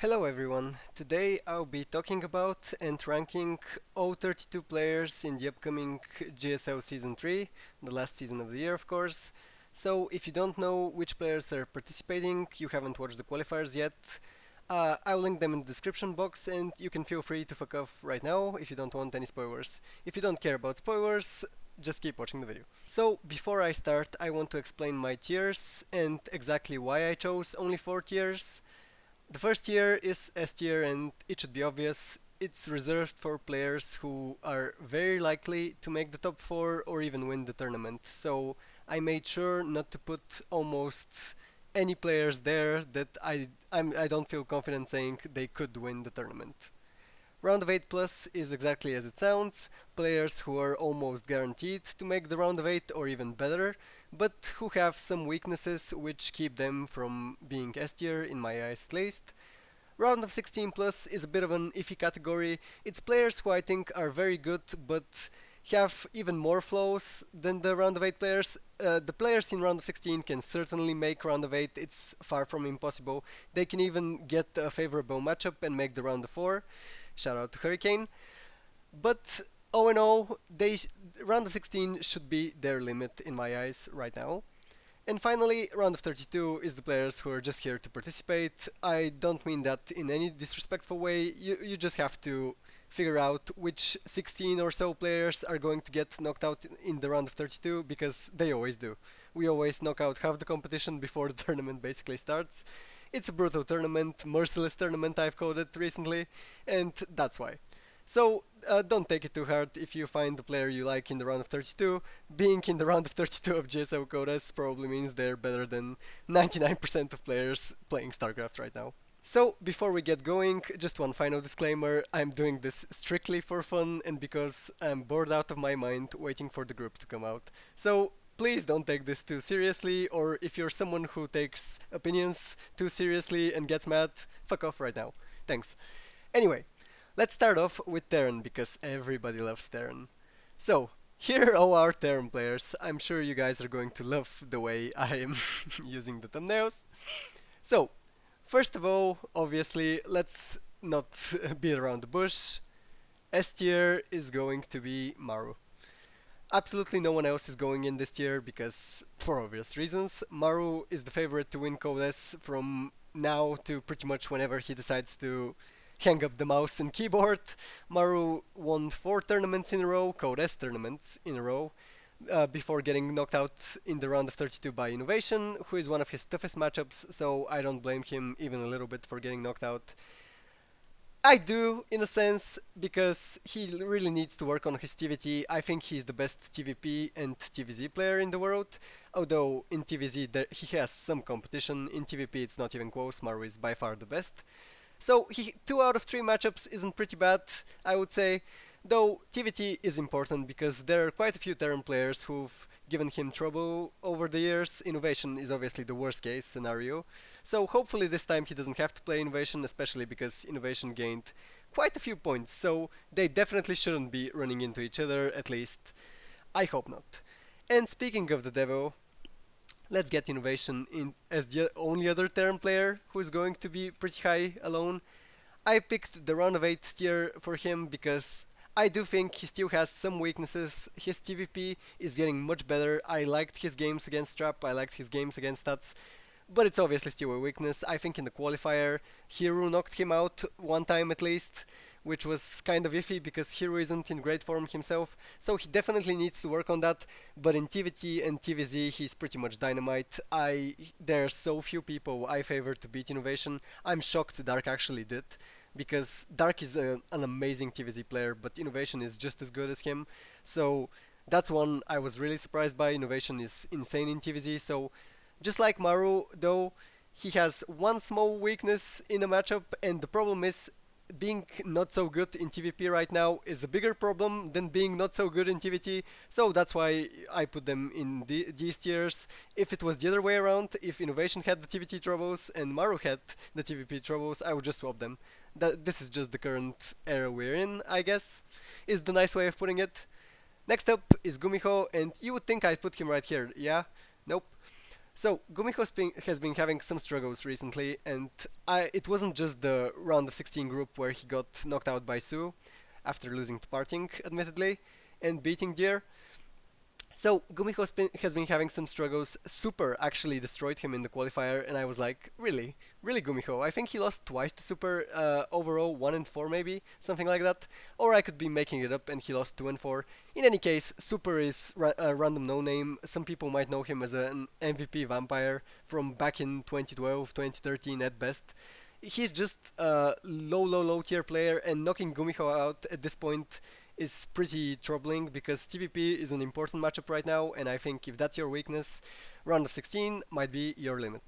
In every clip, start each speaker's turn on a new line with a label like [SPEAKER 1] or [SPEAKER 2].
[SPEAKER 1] Hello everyone, today I'll be talking about and ranking all 32 players in the upcoming GSL Season 3, the last season of the year of course. So if you don't know which players are participating, you haven't watched the qualifiers yet, I'll link them in the description box and you can feel free to fuck off right now if you don't want any spoilers. If you don't care about spoilers, just keep watching the video. So before I start, I want to explain my tiers and exactly why I chose only 4 tiers. The first tier is S tier and it should be obvious. It's reserved for players who are very likely to make the top 4 or even win the tournament. So I made sure not to put almost any players there that I don't feel confident saying they could win the tournament. Round of 8 plus is exactly as it sounds, players who are almost guaranteed to make the round of 8 or even better, but who have some weaknesses which keep them from being S tier in my eyes at least. Round of 16 plus is a bit of an iffy category. It's players who I think are very good but have even more flaws than the round of 8 players. The players in round of 16 can certainly make round of 8, it's far from impossible. They can even get a favorable matchup and make the round of 4. Shout out to Hurricane. But all in all, round of 16 should be their limit in my eyes right now. And finally, round of 32 is the players who are just here to participate. I don't mean that in any disrespectful way, you just have to figure out which 16 or so players are going to get knocked out in the round of 32, because they always do. We always knock out half the competition before the tournament basically starts. It's a brutal tournament, merciless tournament I've called it recently, and that's why. So don't take it too hard if you find the player you like in the round of 32. Being in the round of 32 of GSL Code S probably means they're better than 99% of players playing Starcraft right now. So, before we get going, just one final disclaimer. I'm doing this strictly for fun and because I'm bored out of my mind waiting for the group to come out. So, please don't take this too seriously, or if you're someone who takes opinions too seriously and gets mad, fuck off right now. Thanks. Anyway, let's start off with Terran, because everybody loves Terran. So, here are all our Terran players. I'm sure you guys are going to love the way I am using the thumbnails. So, first of all, obviously, let's not beat around the bush. S tier is going to be Maru. Absolutely no one else is going in this tier because, for obvious reasons, Maru is the favorite to win Code S from now to pretty much whenever he decides to hang up the mouse and keyboard. Maru won 4 tournaments in a row, Code S tournaments in a row, before getting knocked out in the round of 32 by Innovation, who is one of his toughest matchups, so I don't blame him even a little bit for getting knocked out. I do, in a sense, because he really needs to work on his TVT. I think he's the best TVP and TVZ player in the world, although in TVZ he has some competition. In TVP it's not even close, Maru is by far the best. So 2 out of 3 matchups isn't pretty bad, I would say. Though TVT is important because there are quite a few Terran players who've given him trouble over the years. Innovation is obviously the worst case scenario. So hopefully this time he doesn't have to play Innovation, especially because Innovation gained quite a few points. So they definitely shouldn't be running into each other, at least I hope not. And speaking of the devil, let's get Innovation in as the only other Terran player who is going to be pretty high alone. I picked the round of 8 tier for him because I do think he still has some weaknesses. His TVP is getting much better. I liked his games against Trap, I liked his games against Stats, but it's obviously still a weakness. I think in the qualifier, Hero knocked him out one time at least, which was kind of iffy because Hero isn't in great form himself, so he definitely needs to work on that. But in TVT and TVZ, he's pretty much dynamite. There are so few people I favor to beat Innovation. I'm shocked Dark actually did, because Dark is an amazing TVZ player, but Innovation is just as good as him. So that's one I was really surprised by. Innovation is insane in TVZ, so just like Maru, though, he has one small weakness in a matchup, and the problem is being not so good in TVP right now is a bigger problem than being not so good in TVT, so that's why I put them in these tiers. If it was the other way around, if Innovation had the TVT troubles and Maru had the TVP troubles, I would just swap them. This is just the current era we're in, I guess, is the nice way of putting it. Next up is Gumiho, and you would think I'd put him right here, yeah? Nope. So Gumiho has been having some struggles recently, and it wasn't just the round of 16 group where he got knocked out by Su after losing to Parting, admittedly, and beating Deer. So Gumiho has been having some struggles. Super actually destroyed him in the qualifier, and I was like, really, really Gumiho. I think he lost twice to Super overall, 1-4 maybe, something like that. Or I could be making it up, and he lost 2-4. In any case, Super is a random no-name. Some people might know him as an MVP vampire from back in 2012, 2013 at best. He's just a low tier player, and knocking Gumiho out at this point is pretty troubling because TVP is an important matchup right now, and I think if that's your weakness, round of 16 might be your limit.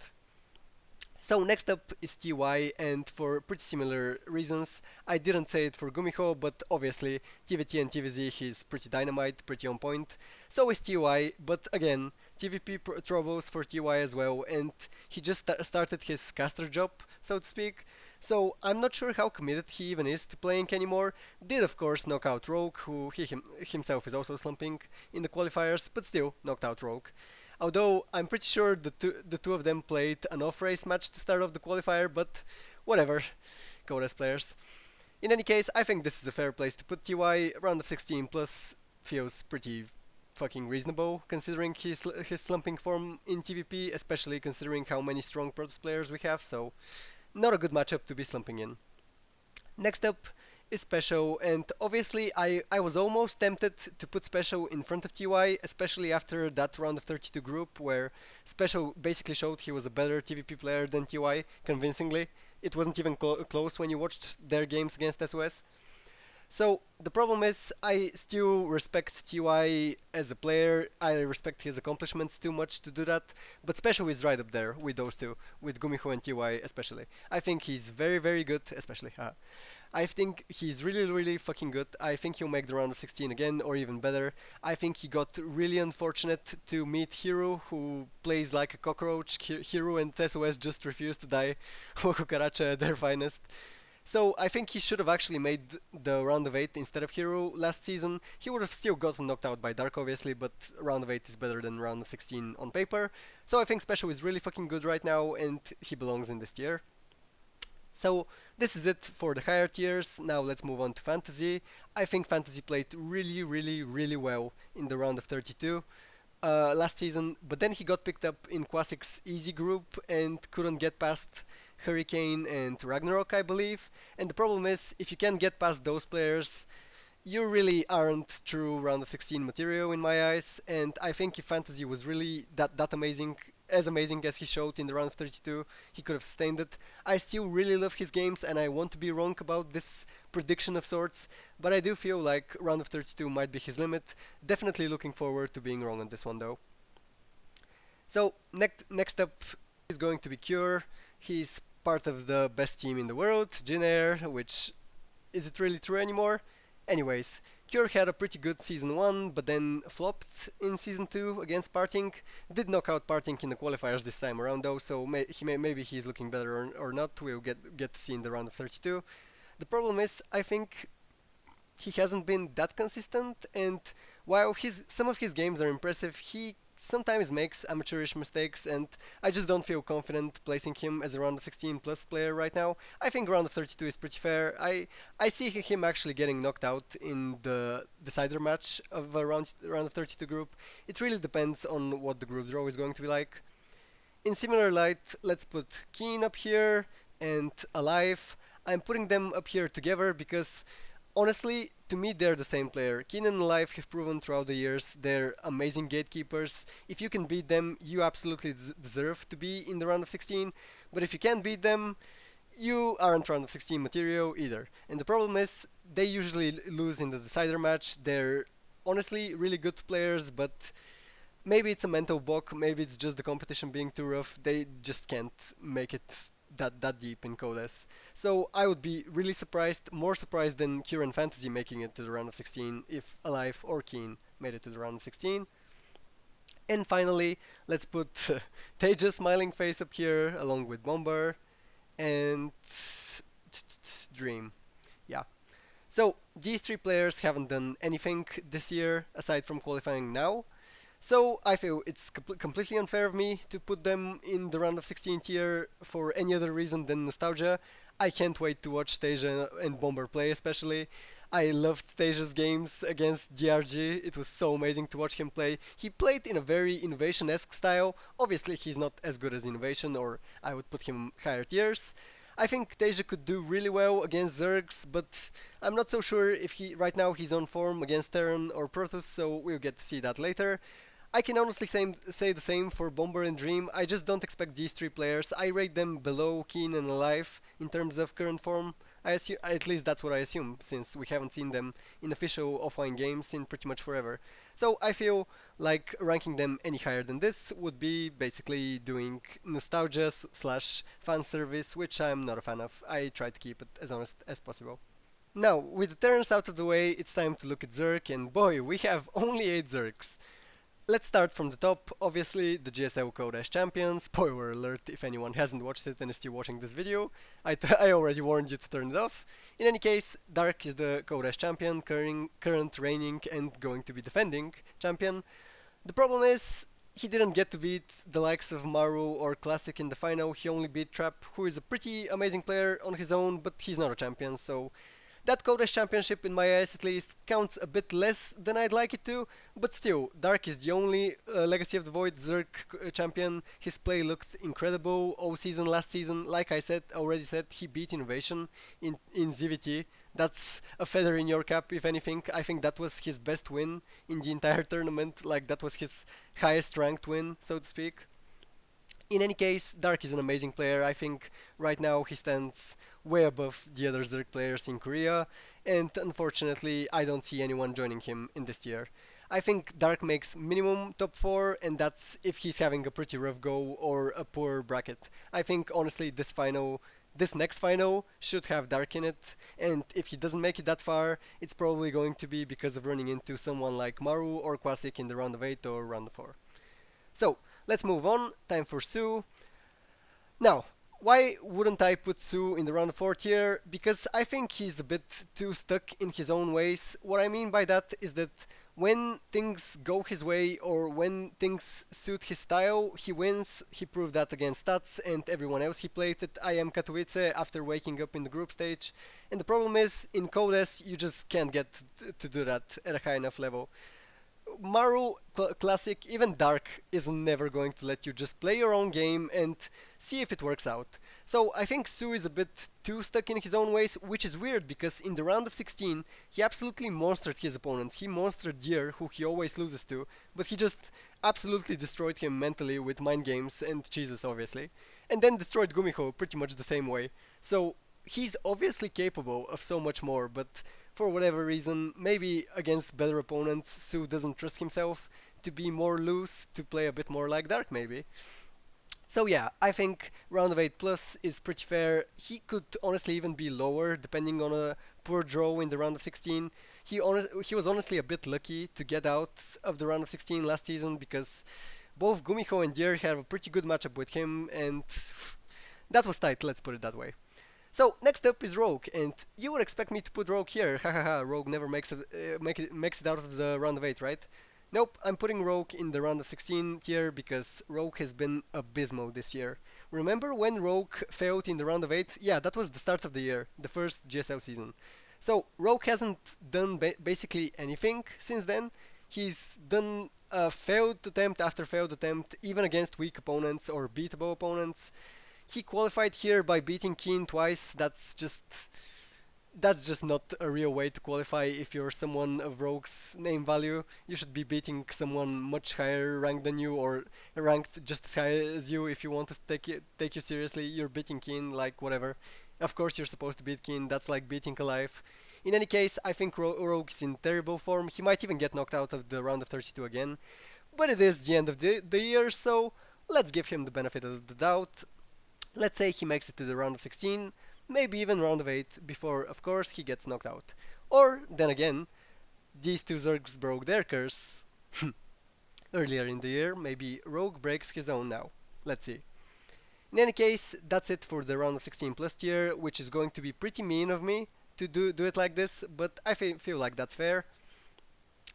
[SPEAKER 1] So next up is TY, and for pretty similar reasons, I didn't say it for Gumiho, but obviously TVT and TVZ he's pretty dynamite, pretty on point. So is TY, but again, TVP troubles for TY as well, and he just started his caster job, so to speak. So I'm not sure how committed he even is to playing anymore. Did of course knock out Rogue, who himself is also slumping in the qualifiers, but still knocked out Rogue. Although I'm pretty sure the two of them played an off-race match to start off the qualifier, but whatever, Code S players. In any case, I think this is a fair place to put TY. Round of 16 plus feels pretty fucking reasonable considering his slumping form in TVP, especially considering how many strong Protoss players we have, so not a good matchup to be slumping in. Next up is Special, and obviously I was almost tempted to put Special in front of TY, especially after that round of 32 group where Special basically showed he was a better TVP player than TY, convincingly. It wasn't even close when you watched their games against SOS. So the problem is I still respect TY as a player, I respect his accomplishments too much to do that, but Special is right up there with those two, with Gumiho and TY especially. I think he's very good, especially. I think he's really fucking good. I think he'll make the round of 16 again, or even better. I think he got really unfortunate to meet Hero, who plays like a cockroach. Hero and SOS just refused to die. Kukaracha at their finest. So I think he should have actually made the round of 8 instead of Hero last season. He would have still gotten knocked out by Dirk obviously, but round of 8 is better than round of 16 on paper. So I think Special is really fucking good right now, and he belongs in this tier. So this is it for the higher tiers. Now let's move on to Fantasy. I think Fantasy played really well in the round of 32 last season, but then he got picked up in Quasik's easy group and couldn't get past Hurricane and Ragnarok, I believe. And the problem is, if you can't get past those players, you really aren't true round of 16 material in my eyes. And I think if Fantasy was really that amazing, as amazing as he showed in the round of 32, he could have sustained it. I still really love his games, and I want to be wrong about this prediction of sorts, but I do feel like round of 32 might be his limit. Definitely looking forward to being wrong on this one though. So next up is going to be Cure. He's part of the best team in the world, Jin Air, which is it really true anymore? Anyways, Cure had a pretty good season 1, but then flopped in season 2 against Parting. Did knock out Parting in the qualifiers this time around though, so maybe he's looking better or not. We'll get to see in the round of 32. The problem is, I think he hasn't been that consistent, and while some of his games are impressive, he sometimes makes amateurish mistakes, and I just don't feel confident placing him as a round of 16 plus player right now. I think round of 32 is pretty fair. I see him actually getting knocked out in the decider match of a round of 32 group. It really depends on what the group draw is going to be like. In similar light, let's put Keen up here and Alive. I'm putting them up here together because honestly, to me, they're the same player. Keen and Alive have proven throughout the years they're amazing gatekeepers. If you can beat them, you absolutely deserve to be in the round of 16. But if you can't beat them, you aren't round of 16 material either. And the problem is, they usually lose in the decider match. They're honestly really good players, but maybe it's a mental block, maybe it's just the competition being too rough. They just can't make it that deep in Code S. So I would be really surprised, more surprised than Cure and Fantasy making it to the round of 16 if Alive or Keen made it to the round of 16. And finally, let's put Teja's smiling face up here along with Bomber and Dream. Yeah. So these three players haven't done anything this year aside from qualifying now. So I feel it's completely unfair of me to put them in the round of 16 tier for any other reason than nostalgia. I can't wait to watch Tasia and Bomber play, especially. I loved Tasia's games against GRG. It was so amazing to watch him play. He played in a very Innovation-esque style. Obviously, he's not as good as Innovation, or I would put him higher tiers. I think Tasia could do really well against Zergs, but I'm not so sure if he right now he's on form against Terran or Protoss, so we'll get to see that later. I can honestly say the same for Bomber and Dream. I just don't expect these three players. I rate them below Keen and Alive in terms of current form. I assume, at least that's what I assume, since we haven't seen them in official offline games in pretty much forever. So I feel like ranking them any higher than this would be basically doing nostalgia slash fan service, which I'm not a fan of. I try to keep it as honest as possible. Now, with the Terrans out of the way, it's time to look at Zerg, and boy, we have only 8 Zergs. Let's start from the top. Obviously, the GSL Code S champion. Spoiler alert if anyone hasn't watched it and is still watching this video. I already warned you to turn it off. In any case, Dirk is the Code S champion, current reigning and going to be defending champion. The problem is, he didn't get to beat the likes of Maru or Classic in the final. He only beat Trap, who is a pretty amazing player on his own, but he's not a champion, so that Code S championship, in my eyes at least, counts a bit less than I'd like it to, but still, Dark is the only Legacy of the Void Zerg champion. His play looked incredible all season, last season. Like I already said, he beat Innovation in ZVT. That's a feather in your cap, if anything. I think that was his best win in the entire tournament, like that was his highest ranked win, so to speak. In any case, Dark is an amazing player. I think right now he stands way above the other Zerg players in Korea, and unfortunately, I don't see anyone joining him in this tier. I think Dark makes minimum top 4, and that's if he's having a pretty rough go or a poor bracket. I think honestly this next final should have Dark in it, and if he doesn't make it that far, it's probably going to be because of running into someone like Maru or Quasic in the round of 8 or round of 4. So, let's move on. Time for Sue. Now, why wouldn't I put Sue in the round of 4 tier? Because I think he's a bit too stuck in his own ways. What I mean by that is that when things go his way or when things suit his style, he wins. He proved that against Stats and everyone else he played at IM Katowice after waking up in the group stage. And the problem is, in Code S, you just can't get to do that at a high enough level. Maru, Classic, even Dark is never going to let you just play your own game and see if it works out. So I think Sue is a bit too stuck in his own ways, which is weird because in the round of 16 he absolutely monstered his opponents. He monstered Deer, who he always loses to, but he just absolutely destroyed him mentally with mind games and cheeses obviously. And then destroyed Gumiho pretty much the same way. So he's obviously capable of so much more, but for whatever reason, maybe against better opponents, Sue doesn't trust himself to be more loose, to play a bit more like Dark maybe. So yeah, I think round of 8 plus is pretty fair. He could honestly even be lower depending on a poor draw in the round of 16. He was honestly a bit lucky to get out of the round of 16 last season because both Gumiho and Dirk have a pretty good matchup with him, and that was tight, let's put it that way. So next up is Rogue, and you would expect me to put Rogue here. Hahaha, Rogue never makes it out of the round of 8, right? Nope, I'm putting Rogue in the round of 16 tier because Rogue has been abysmal this year. Remember when Rogue failed in the round of 8? Yeah, that was the start of the year, the first GSL season. So Rogue hasn't done basically anything since then. He's done failed attempt after failed attempt, even against weak opponents or beatable opponents. He qualified here by beating Keen twice. That's just not a real way to qualify if you're someone of Rogue's name value. You should be beating someone much higher ranked than you or ranked just as high as you if you want to take you seriously. You're beating Keen, like whatever. Of course you're supposed to beat Keen, that's like beating Alive. In any case, I think Rogue's in terrible form. He might even get knocked out of the round of 32 again. But it is the end of the year, so let's give him the benefit of the doubt. Let's say he makes it to the round of 16, maybe even round of 8, before, of course, he gets knocked out. Or, then again, these two Zergs broke their curse earlier in the year, maybe Rogue breaks his own now. Let's see. In any case, that's it for the round of 16 plus tier, which is going to be pretty mean of me to do it like this, but I feel like that's fair.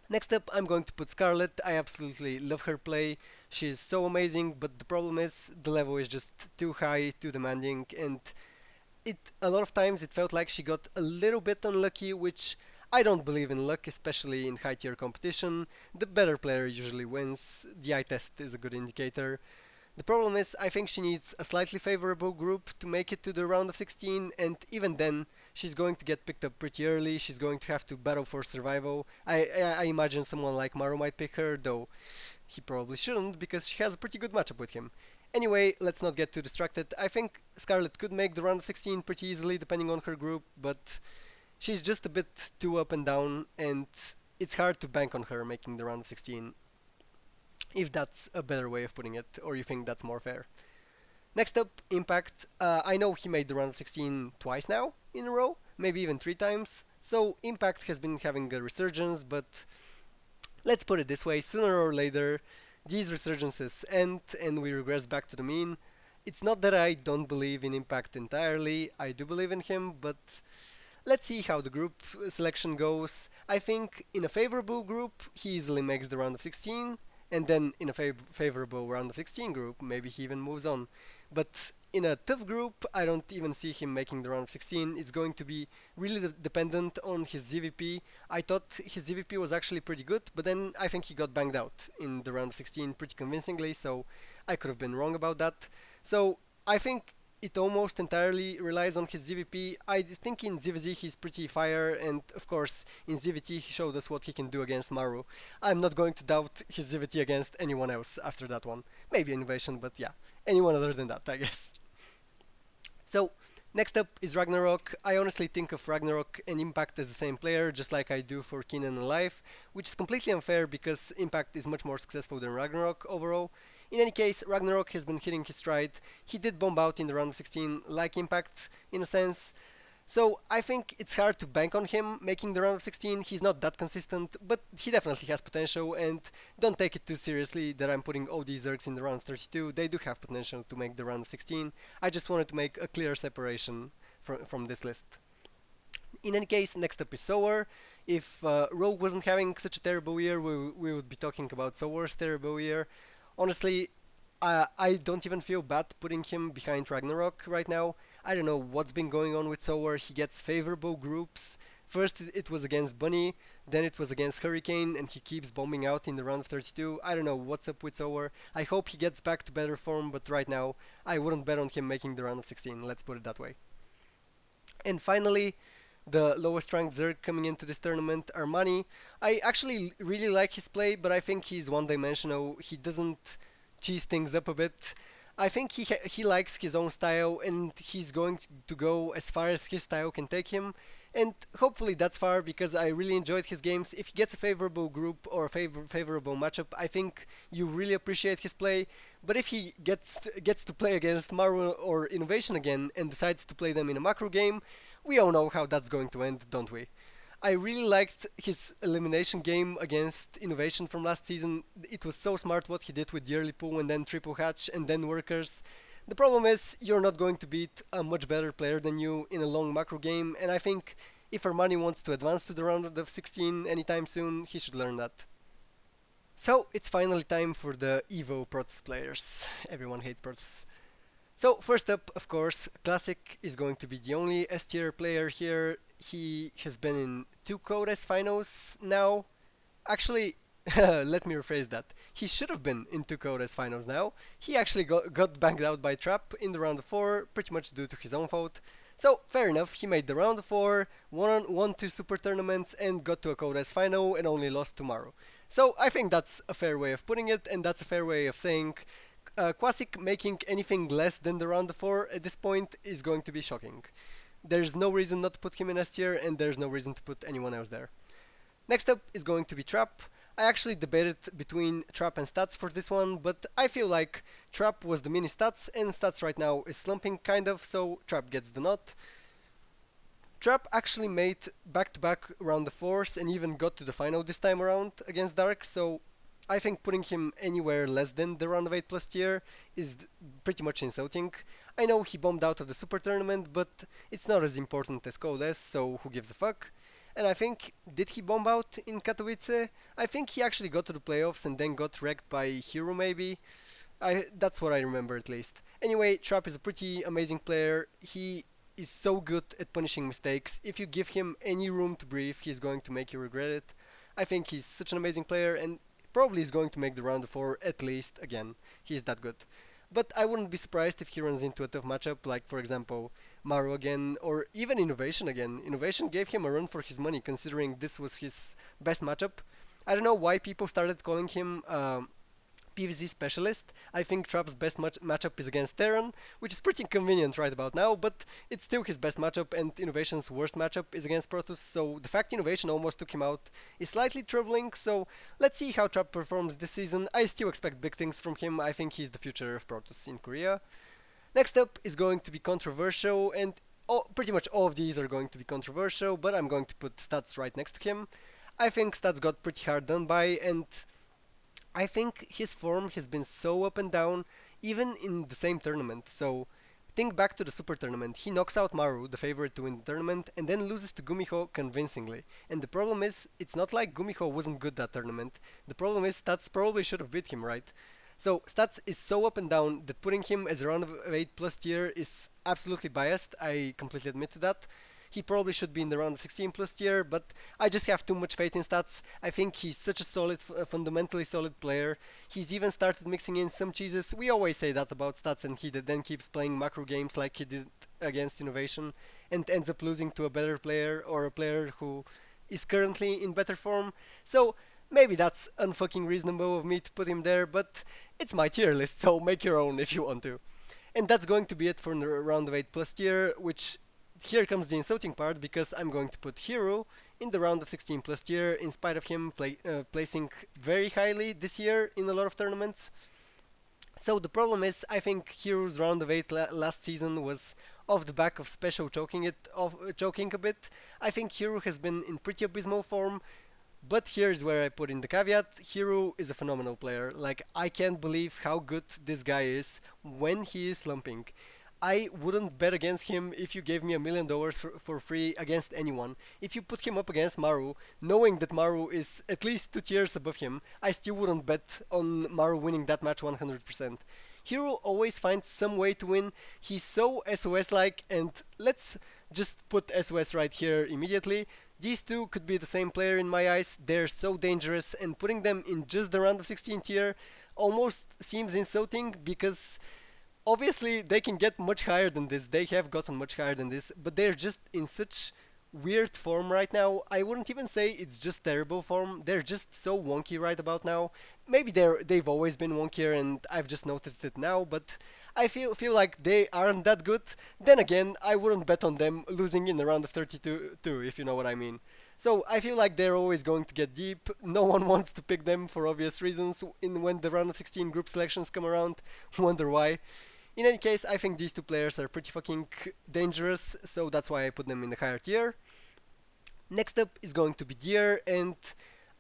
[SPEAKER 1] Next up, I'm going to put Scarlet. I absolutely love her play. She's so amazing, but the problem is the level is just too high, too demanding, and a lot of times it felt like she got a little bit unlucky, which I don't believe in luck, especially in high tier competition. The better player usually wins. The eye test is a good indicator. The problem is, I think she needs a slightly favorable group to make it to the round of 16, and even then, she's going to get picked up pretty early. She's going to have to battle for survival. I imagine someone like Maru might pick her, though he probably shouldn't because she has a pretty good matchup with him. Anyway, let's not get too distracted. I think Scarlet could make the round of 16 pretty easily depending on her group, but she's just a bit too up and down, and it's hard to bank on her making the round of 16, if that's a better way of putting it, or you think that's more fair. Next up, Impact. I know he made the round of 16 twice now in a row, maybe even 3 times, so Impact has been having a resurgence, but let's put it this way, sooner or later, these resurgences end and we regress back to the mean. It's not that I don't believe in Impact entirely, I do believe in him, but let's see how the group selection goes. I think in a favorable group, he easily makes the round of 16, and then in a favorable round of 16 group, maybe he even moves on. But in a tough group, I don't even see him making the round of 16. It's going to be really dependent on his ZVP. I thought his ZVP was actually pretty good, but then I think he got banged out in the round of 16 pretty convincingly, so I could have been wrong about that. So I think it almost entirely relies on his ZVP. I think in ZVZ he's pretty fire, and of course in ZVT he showed us what he can do against Maru. I'm not going to doubt his ZVT against anyone else after that one. Maybe Innovation, but yeah, anyone other than that, I guess. So, next up is Ragnarok. I honestly think of Ragnarok and Impact as the same player, just like I do for Keenan and Life, which is completely unfair because Impact is much more successful than Ragnarok overall. In any case, Ragnarok has been hitting his stride. He did bomb out in the round of 16 like Impact, in a sense. So I think it's hard to bank on him making the round of 16. He's not that consistent, but he definitely has potential, and don't take it too seriously that I'm putting OD Zergs in the round of 32. They do have potential to make the round of 16. I just wanted to make a clear separation from this list. In any case, next up is Sower. If Rogue wasn't having such a terrible year, we would be talking about Sower's terrible year. Honestly, I don't even feel bad putting him behind Ragnarok right now. I don't know what's been going on with Sower. He gets favorable groups. First it was against Bunny, then it was against Hurricane, and he keeps bombing out in the round of 32. I don't know what's up with Sower. I hope he gets back to better form, but right now I wouldn't bet on him making the round of 16, let's put it that way. And finally, the lowest ranked Zerg coming into this tournament, Armani. I actually really like his play, but I think he's one-dimensional. He doesn't cheese things up a bit. I think he likes his own style, and he's going to go as far as his style can take him. And hopefully that's far, because I really enjoyed his games. If he gets a favorable group or a favorable matchup, I think you really appreciate his play. But if he gets to play against Maru or Innovation again and decides to play them in a macro game, we all know how that's going to end, don't we? I really liked his elimination game against Innovation from last season. It was so smart what he did with the early pool and then triple hatch and then workers. The problem is you're not going to beat a much better player than you in a long macro game, and I think if Armani wants to advance to the round of 16 anytime soon, he should learn that. So it's finally time for the Evo Protoss players. Everyone hates Protoss. So first up, of course, Classic is going to be the only S tier player here. He has been in 2 Code S finals now. Actually, let me rephrase that. He should have been in 2 Code S finals now. He actually got banged out by Trap in the round of 4, pretty much due to his own fault. So, fair enough, he made the round of 4, won 2 super tournaments, and got to a Code S final and only lost tomorrow. So, I think that's a fair way of putting it, and that's a fair way of saying Quasic making anything less than the round of 4 at this point is going to be shocking. There's no reason not to put him in S tier, and there's no reason to put anyone else there. Next up is going to be Trap. I actually debated between Trap and Stats for this one, but I feel like Trap was the mini Stats, and Stats right now is slumping kind of, so Trap gets the nod. Trap actually made back-to-back round of 4s and even got to the final this time around against Dirk, so I think putting him anywhere less than the round of 8 plus tier is pretty much insulting. I know he bombed out of the super tournament, but it's not as important as Code S, so who gives a fuck? And I think, did he bomb out in Katowice? I think he actually got to the playoffs and then got wrecked by Hero maybe. That's what I remember at least. Anyway, Trap is a pretty amazing player. He is so good at punishing mistakes. If you give him any room to breathe, he's going to make you regret it. I think he's such an amazing player and probably is going to make the round of 4 at least again. He's that good. But I wouldn't be surprised if he runs into a tough matchup, like for example Maru again, or even Innovation again. Innovation gave him a run for his money, considering this was his best matchup. I don't know why people started calling him PvZ specialist. I think Trap's best matchup is against Terran, which is pretty convenient right about now, but it's still his best matchup, and Innovation's worst matchup is against Protoss, so the fact Innovation almost took him out is slightly troubling, so let's see how Trap performs this season. I still expect big things from him. I think he's the future of Protoss in Korea. Next up is going to be controversial, and pretty much all of these are going to be controversial, but I'm going to put Stats right next to him. I think Stats got pretty hard done by, and I think his form has been so up and down, even in the same tournament. So think back to the Super Tournament. He knocks out Maru, the favorite to win the tournament, and then loses to Gumiho convincingly. And the problem is, it's not like Gumiho wasn't good that tournament. The problem is, Stats probably should have beat him, right? So Stats is so up and down that putting him as a round of 8 plus tier is absolutely biased. I completely admit to that. He probably should be in the round of 16 plus tier, but I just have too much faith in Stats. I think he's such a solid, fundamentally solid player. He's even started mixing in some cheeses. We always say that about Stats, and he then keeps playing macro games like he did against Innovation, and ends up losing to a better player or a player who is currently in better form. So maybe that's unfucking reasonable of me to put him there, but it's my tier list, so make your own if you want to. And that's going to be it for the round of 8 plus tier, which here comes the insulting part, because I'm going to put Hero in the round of 16 plus tier, in spite of him placing very highly this year in a lot of tournaments. So the problem is, I think Hero's round of 8 last season was off the back of special choking choking a bit. I think Hero has been in pretty abysmal form, but here's where I put in the caveat. Hero is a phenomenal player. Like, I can't believe how good this guy is when he is slumping. I wouldn't bet against him if you gave me $1 million for free against anyone. If you put him up against Maru, knowing that Maru is at least 2 tiers above him, I still wouldn't bet on Maru winning that match 100%. Hero always finds some way to win. He's so SOS-like, and let's just put SOS right here immediately. These two could be the same player in my eyes. They're so dangerous, and putting them in just the round of 16 tier almost seems insulting, because obviously they can get much higher than this. They have gotten much higher than this, but they're just in such weird form right now. I wouldn't even say it's just terrible form. They're just so wonky right about now. Maybe they've always been wonkier and I've just noticed it now, but I feel like they aren't that good. Then again, I wouldn't bet on them losing in the round of 32 too, if you know what I mean. So I feel like they're always going to get deep. No one wants to pick them for obvious reasons when the round of 16 group selections come around. Wonder why. In any case, I think these two players are pretty fucking dangerous, so that's why I put them in the higher tier. Next up is going to be Deer, and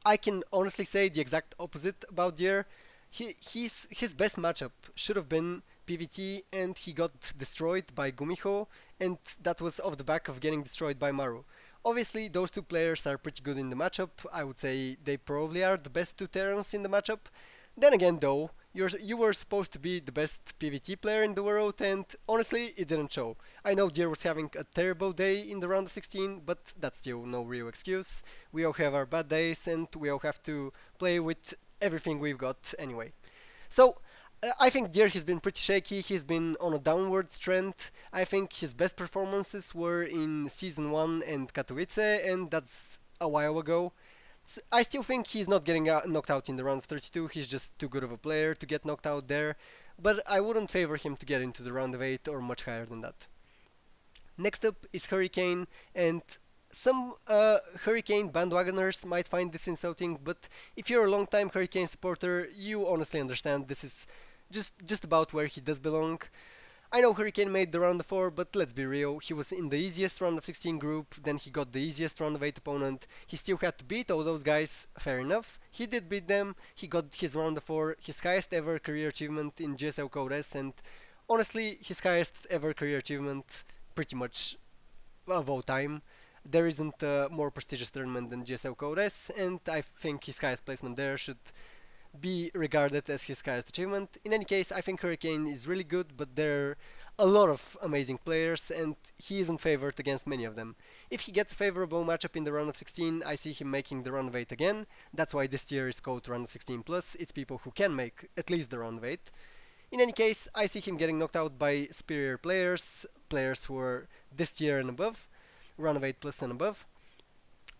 [SPEAKER 1] I can honestly say the exact opposite about Deer. His best matchup should have been PVT, and he got destroyed by Gumiho, and that was off the back of getting destroyed by Maru. Obviously, those two players are pretty good in the matchup. I would say they probably are the best two Terrans in the matchup. Then again, though, you were supposed to be the best PvT player in the world, and honestly, it didn't show. I know Deer was having a terrible day in the round of 16, but that's still no real excuse. We all have our bad days, and we all have to play with everything we've got anyway. So, I think Deer has been pretty shaky. He's been on a downward trend. I think his best performances were in Season 1 and Katowice, and that's a while ago. I still think he's not getting knocked out in the round of 32, he's just too good of a player to get knocked out there, but I wouldn't favor him to get into the round of 8 or much higher than that. Next up is Hurricane, and some Hurricane bandwagoners might find this insulting, but if you're a long-time Hurricane supporter, you honestly understand this is just about where he does belong. I know Hurricane made the round of 4, but let's be real, he was in the easiest round of 16 group, then he got the easiest round of 8 opponent, he still had to beat all those guys, fair enough, he did beat them, he got his round of 4, his highest ever career achievement in GSL Code S, and honestly, his highest ever career achievement pretty much of all time. there isn't a more prestigious tournament than GSL Code S, and I think his highest placement there should be regarded as his highest achievement. In any case, I think Hurricane is really good, but there are a lot of amazing players, and he isn't favored against many of them. If he gets a favorable matchup in the round of 16, I see him making the round of 8 again. That's why this tier is called round of 16 plus. It's people who can make at least the round of 8. In any case, I see him getting knocked out by superior players, players who are this tier and above, round of 8 plus and above.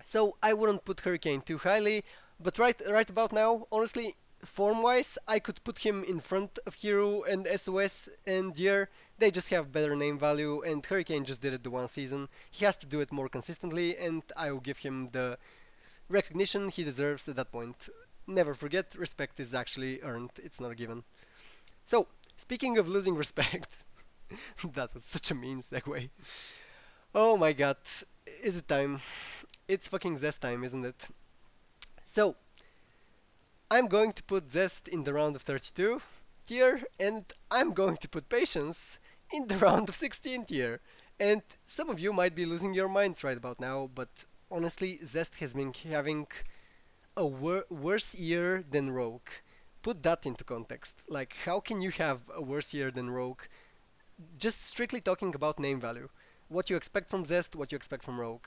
[SPEAKER 1] So I wouldn't put Hurricane too highly, but right about now, honestly, form-wise, I could put him in front of Hero and SOS and Deer. They just have better name value, and Hurricane just did it the one season. He has to do it more consistently, and I will give him the recognition he deserves at that point. Never forget, respect is actually earned, it's not a given. So, speaking of losing respect, that was such a mean segue. Oh my god, is it time? It's fucking Zest time, isn't it? So, I'm going to put Zest in the round of 32 tier, and I'm going to put Patience in the round of 16 tier. And some of you might be losing your minds right about now, but honestly, Zest has been having a worse year than Rogue. Put that into context. Like, how can you have a worse year than Rogue? Just strictly talking about name value. What you expect from Zest, what you expect from Rogue.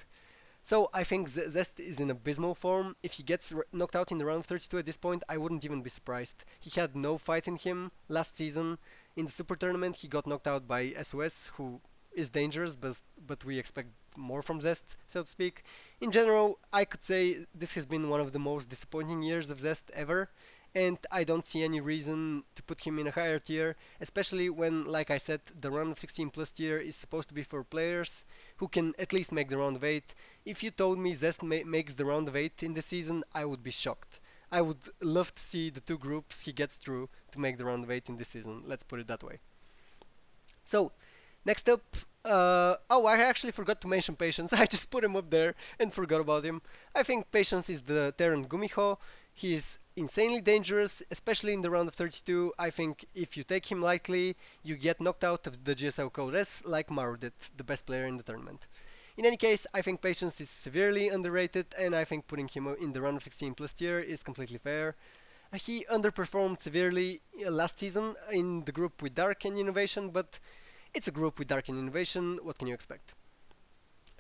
[SPEAKER 1] So I think Zest is in abysmal form. If he gets knocked out in the round of 32 at this point, I wouldn't even be surprised. He had no fight in him last season. In the Super Tournament, he got knocked out by SOS, who is dangerous, but we expect more from Zest, so to speak. In general, I could say this has been one of the most disappointing years of Zest ever, and I don't see any reason to put him in a higher tier, especially when, like I said, the round of 16 plus tier is supposed to be for players who can at least make the round of 8. If you told me Zest makes the round of 8 in this season, I would be shocked. I would love to see the two groups he gets through to make the round of 8 in this season, let's put it that way. So, next up, oh, I actually forgot to mention Patience. I just put him up there and forgot about him. I think Patience is the Terran Gumiho. He is insanely dangerous, especially in the round of 32. I think if you take him lightly, you get knocked out of the GSL Code S like Maru did, the best player in the tournament. In any case, I think Patience is severely underrated, and I think putting him in the round of 16 plus tier is completely fair. He underperformed severely last season in the group with Dirk and Innovation, but it's a group with Dirk and Innovation, what can you expect?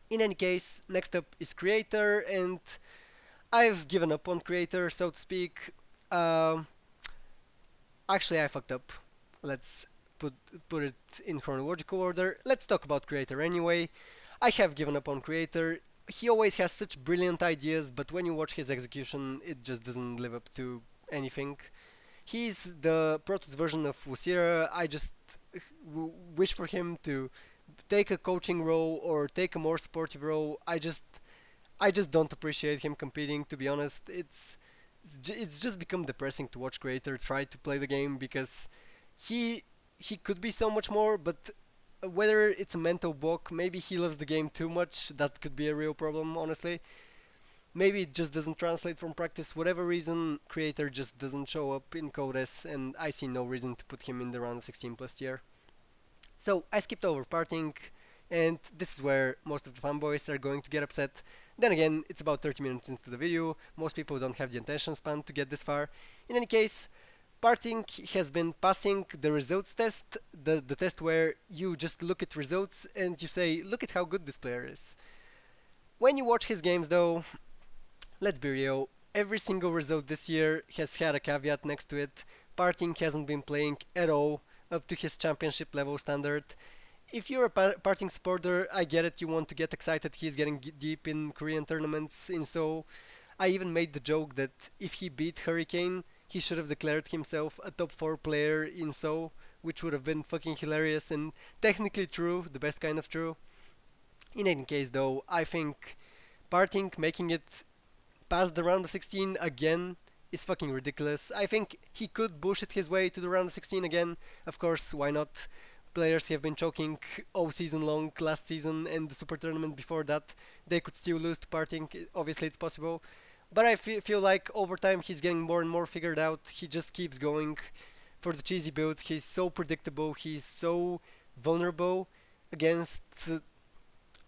[SPEAKER 1] In any case, next up is Creator, and I've given up on Creator, so to speak. Actually, I fucked up. Let's put it in chronological order. Let's talk about Creator anyway. I have given up on Creator. He always has such brilliant ideas, but when you watch his execution, it just doesn't live up to anything. He's the Protoss version of Wusira. I just wish for him to take a coaching role or take a more sportive role. I just don't appreciate him competing, to be honest. It's just become depressing to watch Creator try to play the game because he could be so much more, but whether it's a mental block, maybe he loves the game too much, that could be a real problem, honestly. Maybe it just doesn't translate from practice. Whatever reason, Creator just doesn't show up in Code S, and I see no reason to put him in the round of 16 plus tier. So I skipped over parting, and this is where most of the fanboys are going to get upset. Then again, it's about 30 minutes into the video, most people don't have the attention span to get this far. In any case, parting has been passing the results test, the test where you just look at results and you say, look at how good this player is. When you watch his games though, let's be real, every single result this year has had a caveat next to it. Parting hasn't been playing at all up to his championship level standard. If you're a Parting supporter, I get it, you want to get excited, he's getting deep in Korean tournaments in Seoul. I even made the joke that if he beat Hurricane, he should have declared himself a top 4 player in Seoul, which would have been fucking hilarious and technically true, the best kind of true. In any case though, I think Parting making it past the round of 16 again is fucking ridiculous. I think he could bullshit his way to the round of 16 again, of course, why not? Players have been choking all season long, last season and the Super Tournament before that. They could still lose to Parting, obviously it's possible. But I feel like over time he's getting more and more figured out. He just keeps going for the cheesy builds. He's so predictable, he's so vulnerable against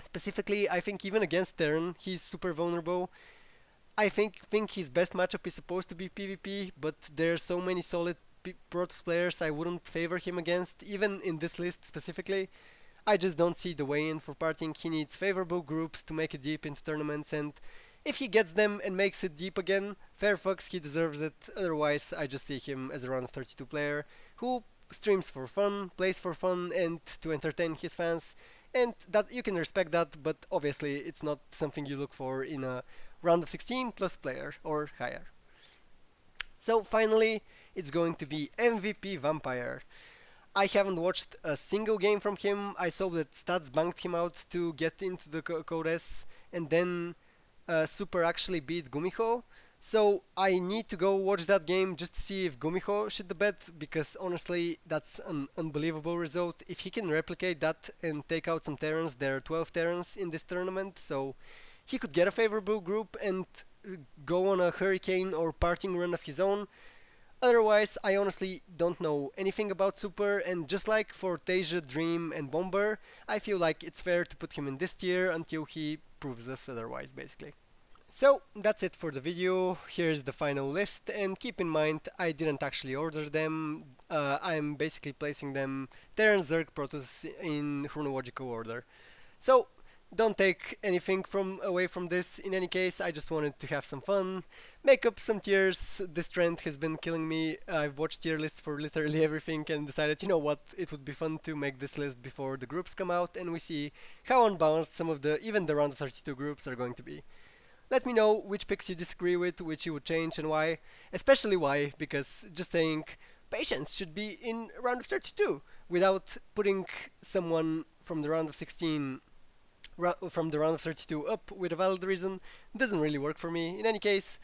[SPEAKER 1] Specifically, I think even against Terran, he's super vulnerable. I think his best matchup is supposed to be PvP, but there's so many solid Protoss players I wouldn't favor him against, even in this list specifically. I just don't see the way in for partying. He needs favorable groups to make it deep into tournaments, and if he gets them and makes it deep again, fair fucks, he deserves it. Otherwise, I just see him as a round of 32 player who streams for fun, plays for fun, and to entertain his fans. And that you can respect that, but obviously it's not something you look for in a round of 16 plus player or higher. So finally, it's going to be MVP Vampire. I haven't watched a single game from him. I saw that Stats banked him out to get into the Code S, and then Super actually beat Gumiho. So I need to go watch that game just to see if Gumiho shit the bed, because honestly, that's an unbelievable result. If he can replicate that and take out some Terrans, there are 12 Terrans in this tournament, so he could get a favorable group and go on a hurricane or parting run of his own. Otherwise, I honestly don't know anything about Super, and just like for Tasia, Dream, and Bomber, I feel like it's fair to put him in this tier until he proves us otherwise, basically. So, that's it for the video. Here's the final list, and keep in mind, I didn't actually order them. I'm basically placing them Terran, Zerg, Protoss in chronological order. So, don't take anything away from this. In any case, I just wanted to have some fun, make up some tiers. This trend has been killing me. I've watched tier lists for literally everything and decided, you know what, it would be fun to make this list before the groups come out and we see how unbalanced some of even the round of 32 groups are going to be. Let me know which picks you disagree with, which you would change and why. Especially why, because just saying Patience should be in round of 32 without putting someone from the round of 16 from the round of 32 up with a valid reason doesn't really work for me. In any case,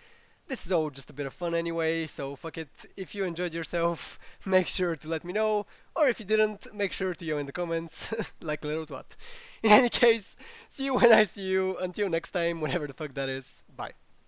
[SPEAKER 1] this is all just a bit of fun anyway, so fuck it. If you enjoyed yourself, make sure to let me know, or if you didn't, make sure to yell in the comments, like a little twat. In any case, see you when I see you. Until next time, whenever the fuck that is, bye.